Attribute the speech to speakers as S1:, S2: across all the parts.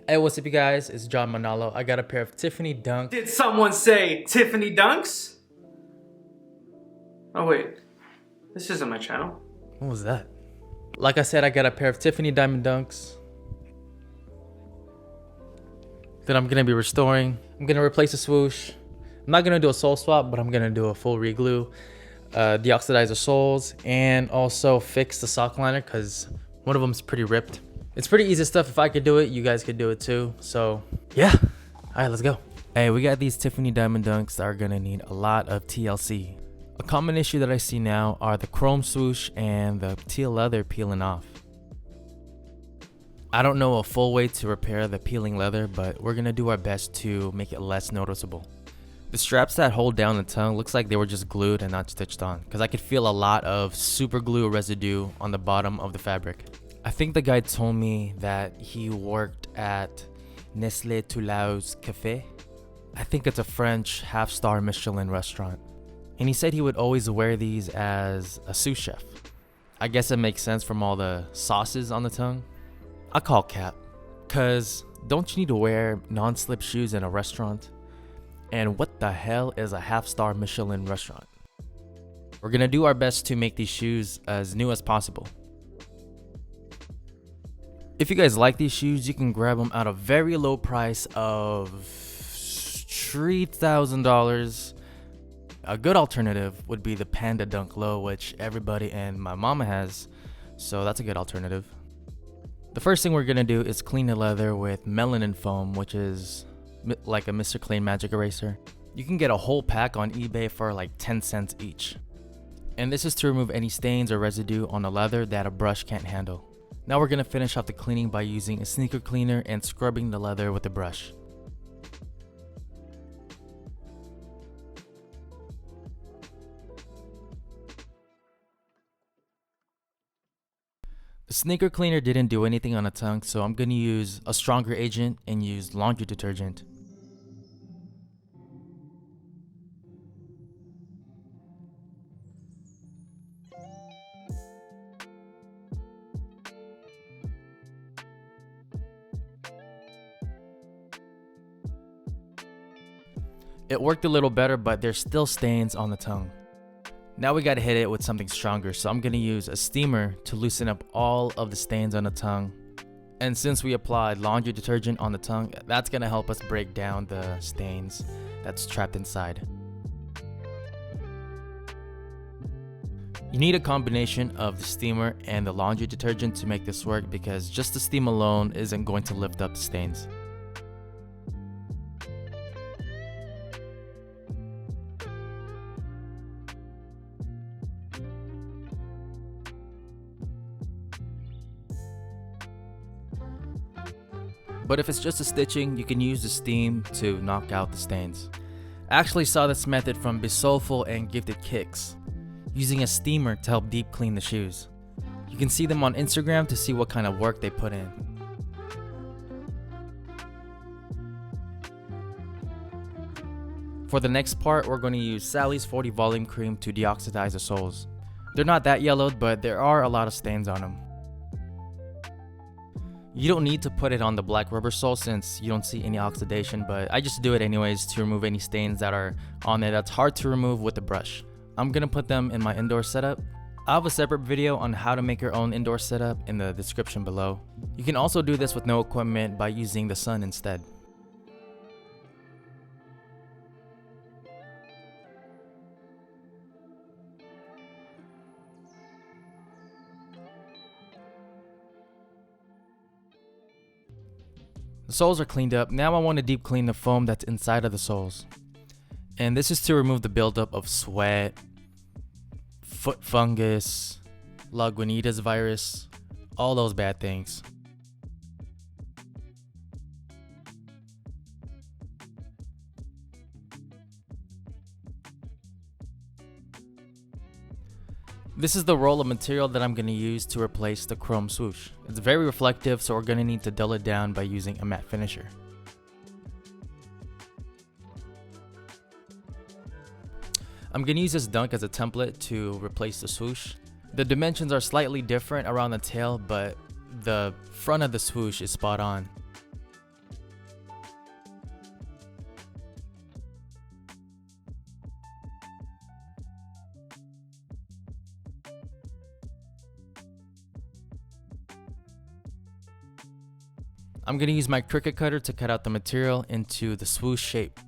S1: Hey, what's up you guys? It's John Manalo. I got a pair of Tiffany Dunks.
S2: Did someone say Tiffany Dunks? Oh wait, this isn't my channel.
S1: What was that? Like I said, I got a pair of Tiffany Diamond Dunks that I'm gonna be restoring. I'm gonna replace the swoosh. I'm not gonna do a sole swap, but I'm gonna do a full reglue, deoxidize the soles, and also fix the sock liner because one of them's pretty ripped. It's pretty easy stuff. If I could do it, you guys could do it too. So yeah, all right, let's go. Hey, we got these Tiffany Diamond Dunks that are gonna need a lot of TLC. A common issue that I see now are the chrome swoosh and the teal leather peeling off. I don't know a full way to repair the peeling leather, but we're gonna do our best to make it less noticeable. The straps that hold down the tongue looks like they were just glued and not stitched on, because I could feel a lot of super glue residue on the bottom of the fabric. I think the guy told me that he worked at Nestlé Toulouse Café. I think it's a French half-star Michelin restaurant. And he said he would always wear these as a sous chef. I guess it makes sense from all the sauces on the tongue. I call cap, cause don't you need to wear non-slip shoes in a restaurant? And what the hell is a half-star Michelin restaurant? We're gonna do our best to make these shoes as new as possible. If you guys like these shoes, you can grab them at a very low price of $3,000. A good alternative would be the Panda Dunk Low, which everybody and my mama has, so that's a good alternative. The first thing we're gonna do is clean the leather with melanin foam, which is like a Mr. Clean Magic Eraser. You can get a whole pack on eBay for like 10 cents each. And this is to remove any stains or residue on the leather that a brush can't handle. Now we're gonna finish off the cleaning by using a sneaker cleaner and scrubbing the leather with a brush. The sneaker cleaner didn't do anything on the tongue, so I'm gonna use a stronger agent and use laundry detergent. It worked a little better, but there's still stains on the tongue. Now we gotta hit it with something stronger, so I'm gonna use a steamer to loosen up all of the stains on the tongue. And since we applied laundry detergent on the tongue, that's gonna help us break down the stains that's trapped inside. You need a combination of the steamer and the laundry detergent to make this work, because just the steam alone isn't going to lift up the stains. But if it's just a stitching, you can use the steam to knock out the stains. I actually saw this method from Bisoulful and Gifted Kicks, using a steamer to help deep clean the shoes. You can see them on Instagram to see what kind of work they put in. For the next part, we're going to use Sally's 40 Volume Cream to deoxidize the soles. They're not that yellowed, but there are a lot of stains on them. You don't need to put it on the black rubber sole since you don't see any oxidation, but I just do it anyways to remove any stains that are on it that's hard to remove with the brush. I'm gonna put them in my indoor setup. I have a separate video on how to make your own indoor setup in the description below. You can also do this with no equipment by using the sun instead. The soles are cleaned up. Now I want to deep clean the foam that's inside of the soles. And this is to remove the buildup of sweat, foot fungus, Lagunitas virus, all those bad things. This is the roll of material that I'm going to use to replace the chrome swoosh. It's very reflective, so we're going to need to dull it down by using a matte finisher. I'm going to use this dunk as a template to replace the swoosh. The dimensions are slightly different around the tail, but the front of the swoosh is spot on. I'm going to use my Cricut cutter to cut out the material into the swoosh shape.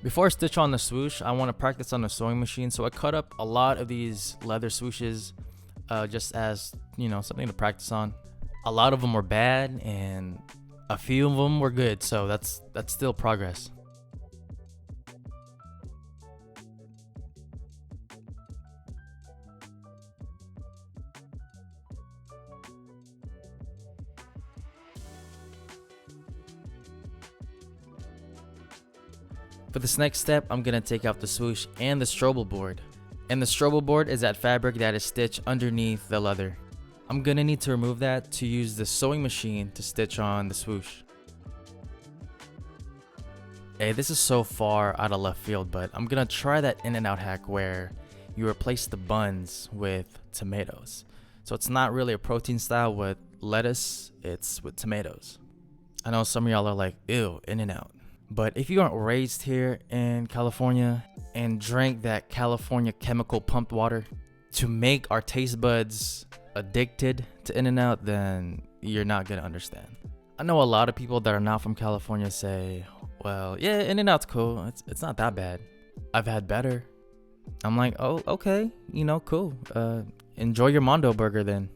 S1: Before I stitch on the swoosh, I want to practice on the sewing machine, so I cut up a lot of these leather swooshes just as, you know, something to practice on. A lot of them were bad and a few of them were good, so that's still progress. For this next step, I'm going to take out the swoosh and the strobel board. And the strobel board is that fabric that is stitched underneath the leather. I'm going to need to remove that to use the sewing machine to stitch on the swoosh. Hey, this is so far out of left field, but I'm going to try that in and out hack where you replace the buns with tomatoes. So it's not really a protein style with lettuce, it's with tomatoes. I know some of y'all are like, ew, in and out. But if you aren't raised here in California and drank that California chemical pumped water to make our taste buds addicted to In-N-Out, then you're not gonna understand. I know a lot of people that are not from California say, well, yeah, In-N-Out's cool. It's not that bad. I've had better. I'm like, oh, okay, you know, cool. Enjoy your Mondo burger then.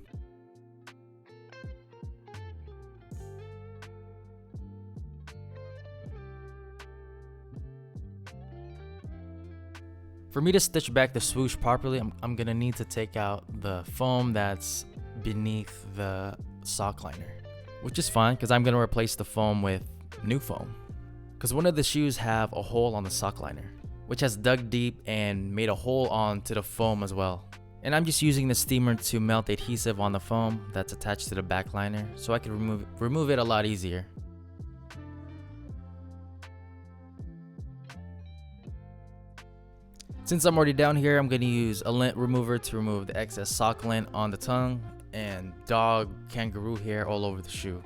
S1: For me to stitch back the swoosh properly, I'm gonna need to take out the foam that's beneath the sock liner, which is fine because I'm gonna replace the foam with new foam. Because one of the shoes have a hole on the sock liner, which has dug deep and made a hole onto the foam as well. And I'm just using the steamer to melt the adhesive on the foam that's attached to the back liner so I can remove it a lot easier. Since I'm already down here, I'm going to use a lint remover to remove the excess sock lint on the tongue and dog kangaroo hair all over the shoe.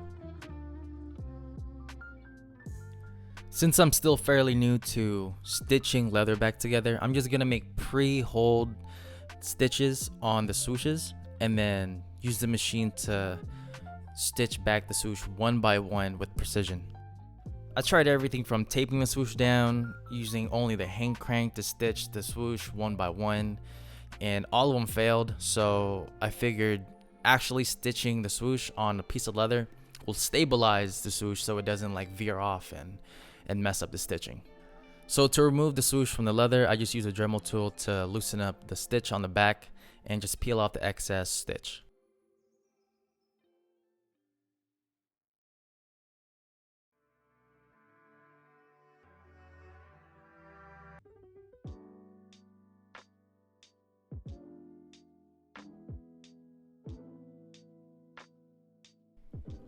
S1: Since I'm still fairly new to stitching leather back together, I'm just going to make pre-hold stitches on the swooshes and then use the machine to stitch back the swoosh one by one with precision. I tried everything from taping the swoosh down, using only the hand crank to stitch the swoosh one by one, and all of them failed, so I figured actually stitching the swoosh on a piece of leather will stabilize the swoosh so it doesn't like veer off and mess up the stitching. So to remove the swoosh from the leather, I just use a Dremel tool to loosen up the stitch on the back and just peel off the excess stitch.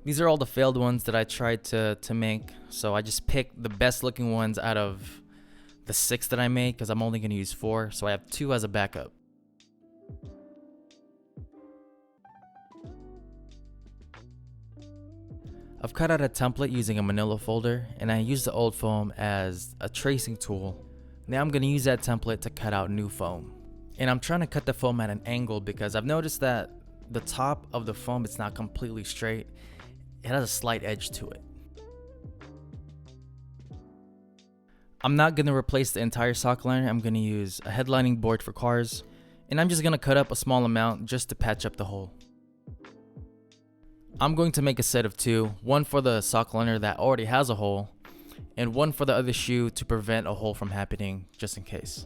S1: These are all the failed ones that I tried to make, so I just picked the best looking ones out of the 6 that I made because I'm only going to use 4, so I have 2 as a backup. I've cut out a template using a manila folder, and I used the old foam as a tracing tool. Now I'm going to use that template to cut out new foam. And I'm trying to cut the foam at an angle because I've noticed that the top of the foam is not completely straight. It has a slight edge to it. I'm not going to replace the entire sock liner. I'm going to use a headlining board for cars, and I'm just going to cut up a small amount just to patch up the hole. I'm going to make a set of 2, one for the sock liner that already has a hole, and one for the other shoe to prevent a hole from happening just in case.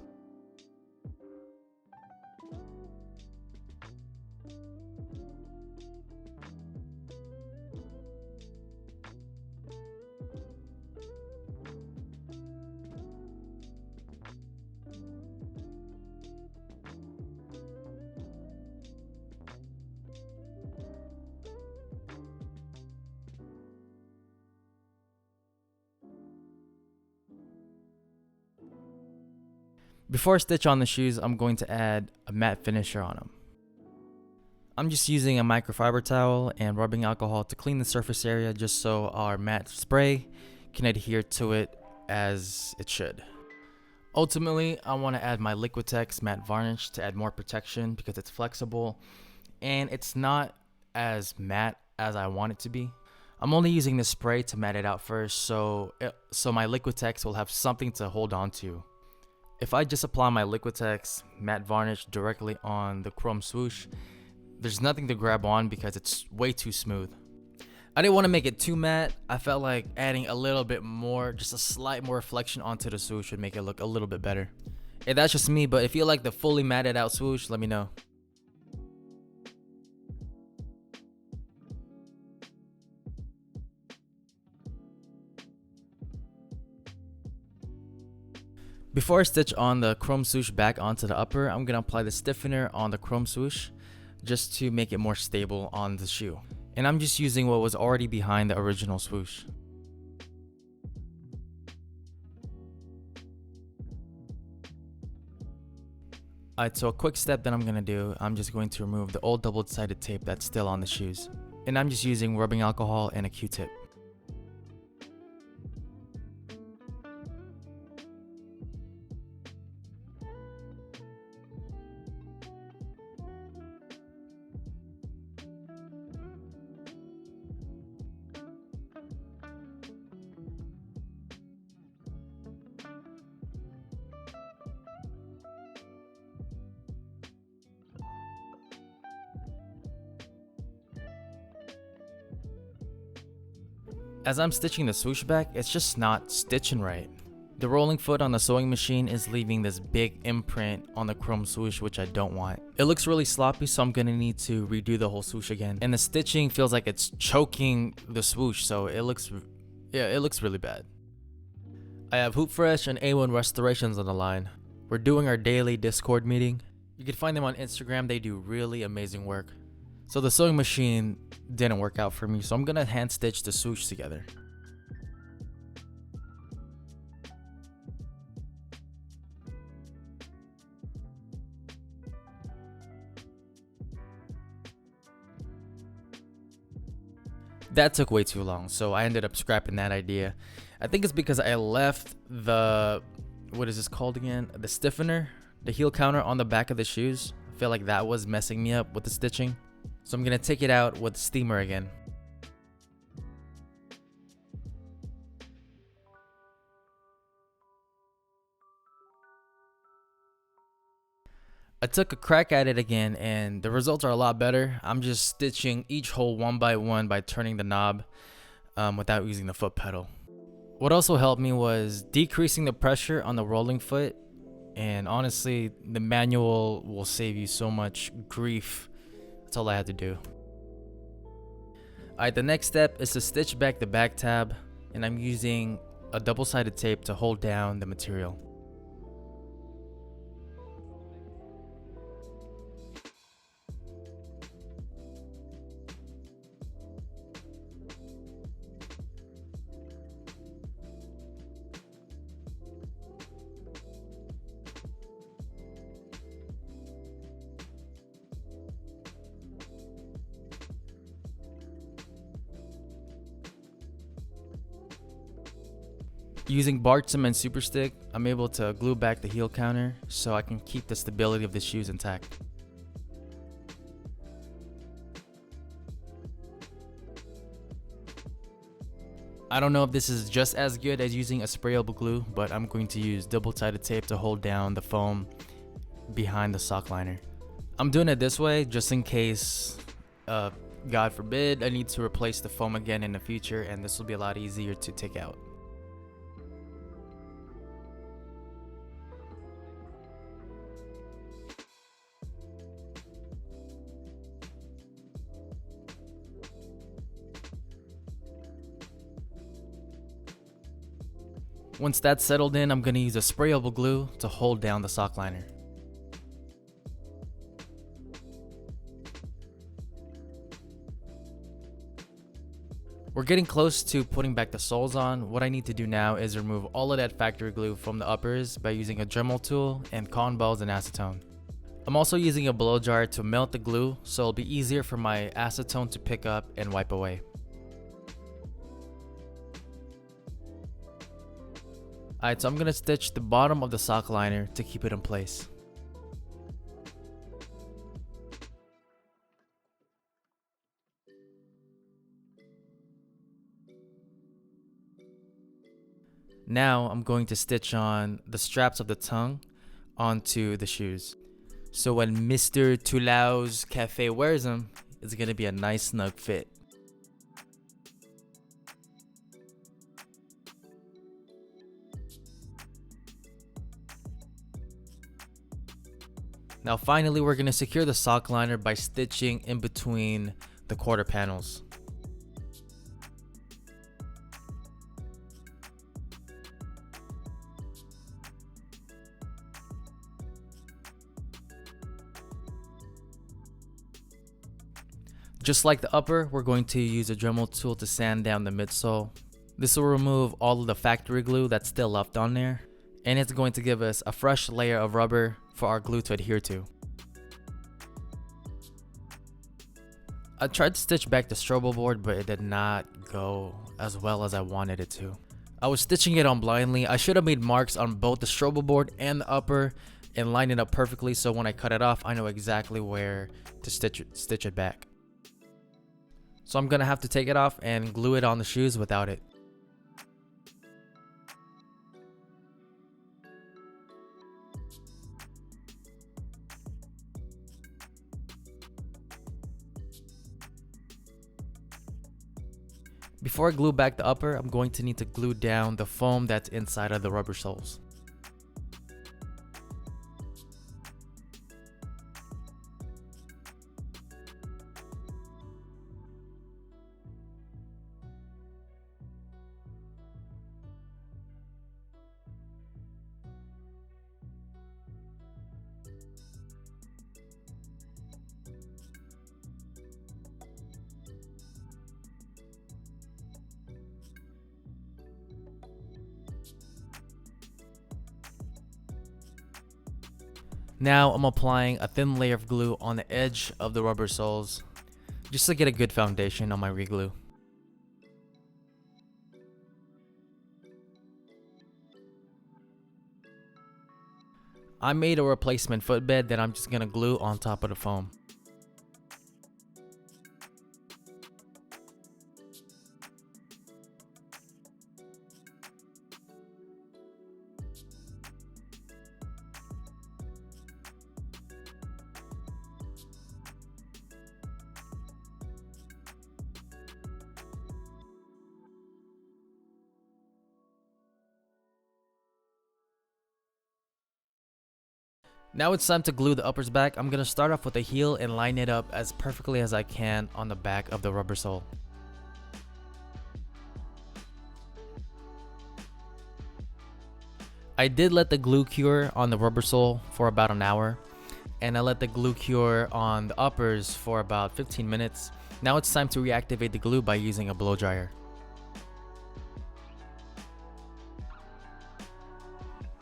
S1: Before I stitch on the shoes, I'm going to add a matte finisher on them. I'm just using a microfiber towel and rubbing alcohol to clean the surface area just so our matte spray can adhere to it as it should. Ultimately, I want to add my Liquitex matte varnish to add more protection because it's flexible and it's not as matte as I want it to be. I'm only using this spray to matte it out first so my Liquitex will have something to hold on to. If I just apply my Liquitex matte varnish directly on the chrome swoosh, there's nothing to grab on because it's way too smooth. I didn't want to make it too matte. I felt like adding a little bit more, just a slight more reflection onto the swoosh would make it look a little bit better. And that's just me, but if you like the fully matted out swoosh, let me know. Before I stitch on the chrome swoosh back onto the upper, I'm going to apply the stiffener on the chrome swoosh just to make it more stable on the shoe. And I'm just using what was already behind the original swoosh. Alright, so a quick step that I'm going to do, I'm just going to remove the old double-sided tape that's still on the shoes. And I'm just using rubbing alcohol and a Q-tip. As I'm stitching the swoosh back, it's just not stitching right. The rolling foot on the sewing machine is leaving this big imprint on the chrome swoosh, which I don't want. It looks really sloppy, so I'm gonna need to redo the whole swoosh again. And the stitching feels like it's choking the swoosh, so it looks really bad. I have Hoop Fresh and A1 Restorations on the line. We're doing our daily Discord meeting. You can find them on Instagram, they do really amazing work. So the sewing machine didn't work out for me, so I'm gonna hand stitch the swoosh together. That took way too long, so I ended up scrapping that idea. I think it's because I left the, what is this called again? The stiffener, the heel counter on the back of the shoes. I feel like that was messing me up with the stitching. So I'm gonna take it out with the steamer again. I took a crack at it again and the results are a lot better. I'm just stitching each hole one by one by turning the knob without using the foot pedal. What also helped me was decreasing the pressure on the rolling foot, and honestly the manual will save you so much grief. That's all I had to do. Alright, the next step is to stitch back the back tab, and I'm using a double-sided tape to hold down the material. Using bark cement super stick, I'm able to glue back the heel counter so I can keep the stability of the shoes intact. I don't know if this is just as good as using a sprayable glue, but I'm going to use double-sided tape to hold down the foam behind the sock liner. I'm doing it this way just in case, God forbid, I need to replace the foam again in the future, and this will be a lot easier to take out. Once that's settled in, I'm going to use a sprayable glue to hold down the sock liner. We're getting close to putting back the soles on. What I need to do now is remove all of that factory glue from the uppers by using a Dremel tool and cotton balls and acetone. I'm also using a blow dryer to melt the glue so it'll be easier for my acetone to pick up and wipe away. Alright, so I'm going to stitch the bottom of the sock liner to keep it in place. Now I'm going to stitch on the straps of the tongue onto the shoes. So when Mr. Tulau's Cafe wears them, it's going to be a nice snug fit. Now finally we're going to secure the sock liner by stitching in between the quarter panels. Just like the upper, we're going to use a Dremel tool to sand down the midsole. This will remove all of the factory glue that's still left on there, and it's going to give us a fresh layer of rubber for our glue to adhere to. I tried to stitch back the strobo board, but it did not go as well as I wanted it to. I was stitching it on blindly. I should have made marks on both the strobo board and the upper and lined it up perfectly so when I cut it off, I know exactly where to stitch it back. So I'm gonna have to take it off and glue it on the shoes without it. Before I glue back the upper, I'm going to need to glue down the foam that's inside of the rubber soles. Now I'm applying a thin layer of glue on the edge of the rubber soles just to get a good foundation on my reglue. I made a replacement footbed that I'm just gonna glue on top of the foam. Now it's time to glue the uppers back. I'm gonna start off with the heel and line it up as perfectly as I can on the back of the rubber sole. I did let the glue cure on the rubber sole for about an hour, and I let the glue cure on the uppers for about 15 minutes. Now it's time to reactivate the glue by using a blow dryer.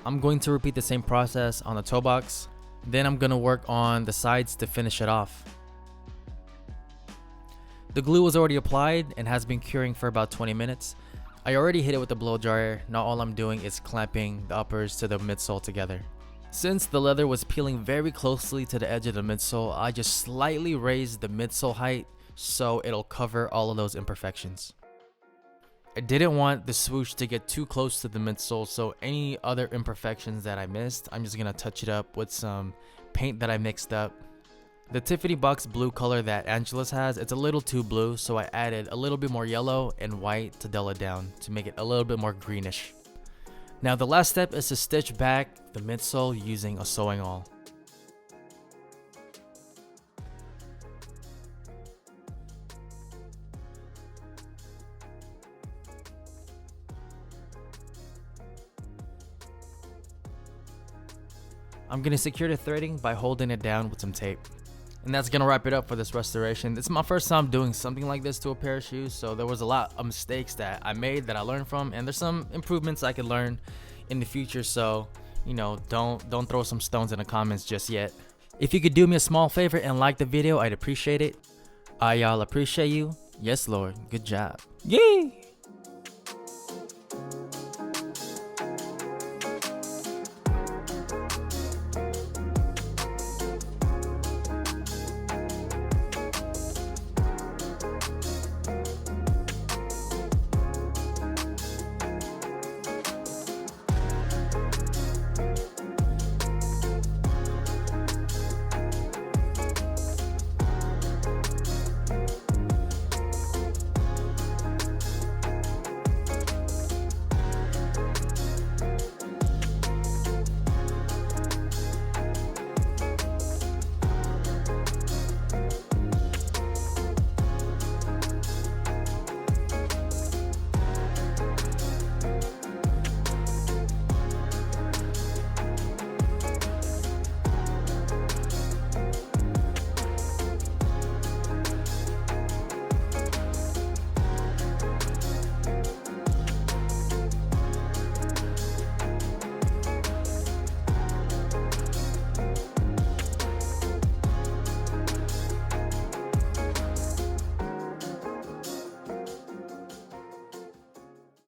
S1: I'm going to repeat the same process on the toe box. Then I'm going to work on the sides to finish it off. The glue was already applied and has been curing for about 20 minutes. I already hit it with the blow dryer. Now all I'm doing is clamping the uppers to the midsole together. Since the leather was peeling very closely to the edge of the midsole, I just slightly raised the midsole height so it'll cover all of those imperfections. I didn't want the swoosh to get too close to the midsole, so any other imperfections that I missed, I'm just gonna touch it up with some paint that I mixed up. The Tiffany box blue color that Angela's has, it's a little too blue, so I added a little bit more yellow and white to dull it down to make it a little bit more greenish. Now the last step is to stitch back the midsole using a sewing awl. I'm going to secure the threading by holding it down with some tape. And that's gonna wrap it up for this restoration. This is my first time doing something like this to a pair of shoes, so there was a lot of mistakes that I made that I learned from, and there's some improvements I could learn in the future. So, you know, don't throw some stones in the comments just yet. If you could do me a small favor and like the video, I'd appreciate it. Y'all appreciate you. Yes, Lord. Good job. Yay!